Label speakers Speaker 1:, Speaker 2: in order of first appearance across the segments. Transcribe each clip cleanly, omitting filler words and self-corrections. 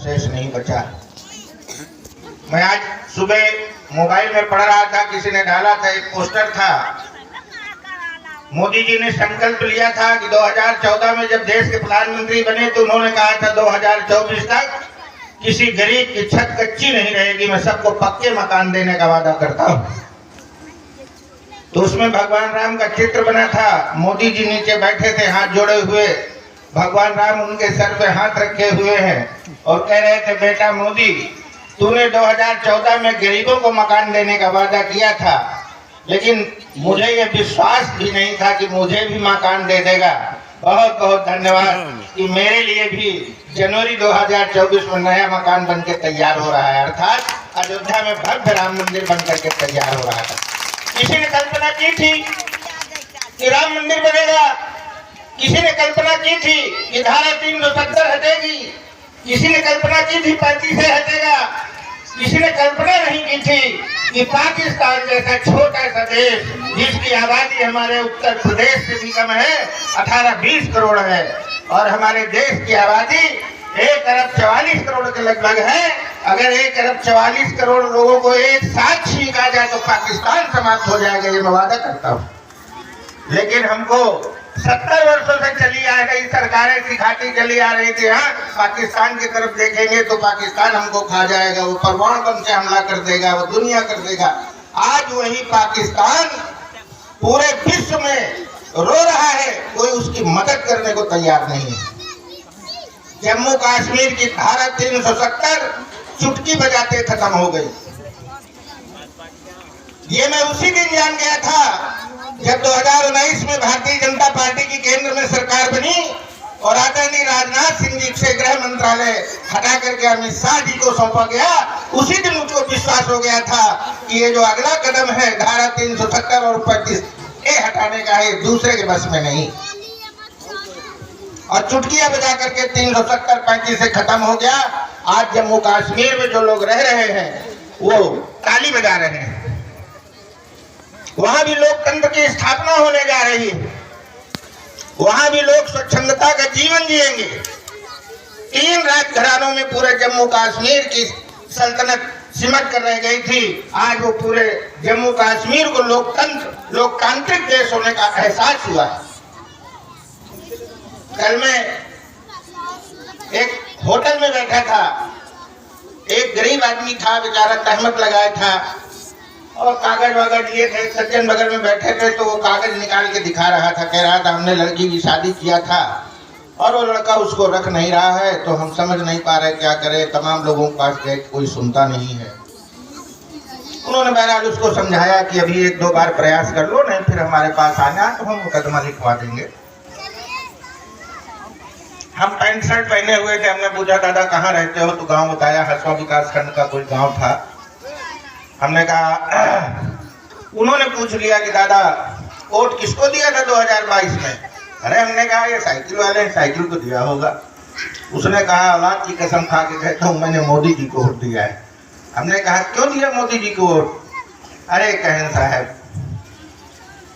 Speaker 1: शेष नहीं बचा। मैं आज सुबह मोबाइल में पढ़ रहा था, किसी ने डाला था, एक पोस्टर था। मोदी जी ने संकल्प लिया था कि 2014 में जब देश के प्रधानमंत्री बने तो उन्होंने कहा था 2024 तक किसी गरीब की छत कच्ची नहीं रहेगी, मैं सबको पक्के मकान देने का वादा करता हूँ। तो उसमें भगवान राम का चित्र बना था। मोदी जी नीचे बैठे थे हाथ जोड़े हुए, भगवान राम उनके सर पे हाथ रखे हुए हैं और कह रहे थे, बेटा मोदी, तूने 2014 में गरीबों को मकान देने का वादा किया था, लेकिन मुझे ये विश्वास भी नहीं था कि मुझे भी मकान दे देगा। बहुत बहुत धन्यवाद कि मेरे लिए भी जनवरी 2024 में नया मकान बनकर तैयार हो रहा है, अर्थात अयोध्या में भव्य राम मंदिर बनकर के तैयार हो रहा था। किसी ने कल्पना की थी कि राम मंदिर बनेगा? किसी ने कल्पना की थी कि धारा 370 हटेगी? किसी ने कल्पना की थी 35 हटेगा? किसी ने कल्पना नहीं की थी कि पाकिस्तान जैसा छोटा सा देश, जिसकी आबादी हमारे उत्तर प्रदेश से भी कम है, 18-20 करोड़ है, और हमारे देश की आबादी 1 अरब 44 करोड़ के लगभग है। अगर 1 अरब 44 करोड़ लोगों को एक साथ छींका जाए तो पाकिस्तान समाप्त हो जाएगा, ये मैं वादा करता हूँ। लेकिन हमको 70 वर्षों से चली आ रही सरकारें सिखाती चली आ रही थी, हाँ पाकिस्तान की तरफ देखेंगे तो पाकिस्तान हमको खा जाएगा, वो परमाणु बम से हमला कर देगा, वो दुनिया कर देगा। आज वही पाकिस्तान पूरे विश्व में रो रहा है, कोई उसकी मदद करने को तैयार नहीं है। जम्मू कश्मीर की धारा 370 चुटकी बजाते खत्म हो गई। ये मैं उसी दिन जान गया था जब 2019 में भारतीय जनता पार्टी की केंद्र में सरकार बनी और आदरणीय राजनाथ सिंह जी से गृह मंत्रालय हटा करके अमित शाह जी को सौंपा गया। उसी दिन मुझको विश्वास हो गया था कि ये जो अगला कदम है धारा 370 और 35 ये हटाने का है, दूसरे के बस में नहीं। और चुटकियां बजा करके 370-35 से खत्म हो गया। आज जम्मू कश्मीर में जो लोग रह रहे हैं वो ताली बजा रहे हैं। वहां भी लोकतंत्र की स्थापना होने जा रही है, वहां भी लोग स्वच्छंदता का जीवन जिएंगे। 3 राजघरानों में पूरे जम्मू कश्मीर की सल्तनत सिमट कर रह गई थी, आज वो पूरे जम्मू कश्मीर को लोकतांत्रिक देश होने का एहसास हुआ। कल मैं एक होटल में बैठा था, एक गरीब आदमी था, बेचारा तहमत लगाया था और कागज वागज लिए थे। सज्जन बगल में बैठे थे तो वो कागज निकाल के दिखा रहा था, कह रहा था हमने लड़की की शादी किया था और वो लड़का उसको रख नहीं रहा है, तो हम समझ नहीं पा रहे क्या करें, तमाम लोगों के पास गए, कोई सुनता नहीं है। उन्होंने बहरहाल उसको समझाया कि अभी 1-2 बार प्रयास कर लो, नहीं फिर हमारे पास आना तो हम मुकदमा लिखवा देंगे। हम पैंट शर्ट पहने हुए थे, हमने पूछा दादा कहाँ रहते हो, तो गांव बताया, हसवा विकास खंड का कोई गांव था। हमने कहा, उन्होंने पूछ लिया कि दादा वोट किसको दिया था 2022 में? अरे हमने कहा ये साइकिल वाले साइकिल को दिया होगा। उसने कहा औलाद की कसम खा के कहता हूँ मैंने मोदी जी को वोट दिया है। हमने कहा क्यों दिया मोदी जी को वोट? अरे कहन साहब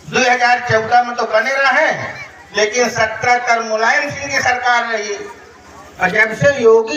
Speaker 1: 2014 में तो बने रहे, लेकिन 17 मुलायम सिंह की सरकार रही और जब से योगी